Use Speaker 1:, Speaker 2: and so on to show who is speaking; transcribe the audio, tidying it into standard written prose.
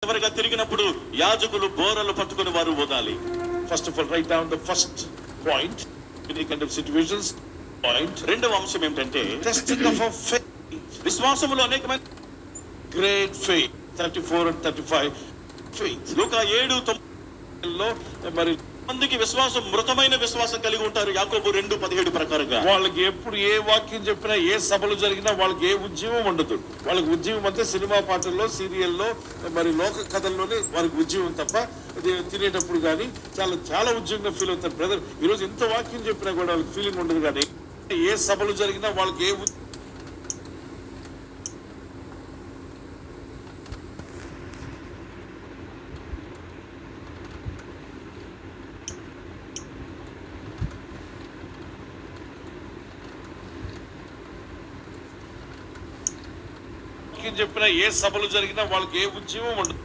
Speaker 1: చివరిగా తిరిగినప్పుడు యాజకులు బోరలు పట్టుకుని వారు ఊదాలి.
Speaker 2: First of all, write down the first point in any kind of situations. Point.
Speaker 1: రెండవ అంశం ఏమిటంటే
Speaker 2: Testing of our faith.
Speaker 1: విశ్వాసములో అనేకమైన
Speaker 2: Great faith. 34 and 35. Faith.
Speaker 1: లూకా 7:9
Speaker 2: లో మరి
Speaker 1: మందికి విశ్వాసం మృతమైన విశ్వాసం కలిగి ఉంటారు. యాకోబు 2:17 ప్రకారంగా
Speaker 2: వాళ్ళకి ఎప్పుడు ఏ వాక్యం చెప్పినా ఏ సభలు జరిగినా వాళ్ళకి ఏ ఉద్యమం ఉండదు. వాళ్ళకి ఉద్యమం అంతే సినిమా పాటల్లో, సీరియల్లో, మరి లోక కథల్లోనే వాళ్ళకి ఉద్యమం తప్ప తినేటప్పుడు కానీ చాలా చాలా ఉద్యోగంగా ఫీల్ అవుతారు. బ్రదర్ ఈరోజు ఎంత వాక్యం చెప్పినా కూడా వాళ్ళకి ఫీలింగ్ ఉండదు. కానీ ఏ సభలు జరిగినా వాళ్ళకి ఏ చెప్పినా ఏ సభలు జరిగినా వాళ్ళకి ఏ ఉద్యమం ఉండదు.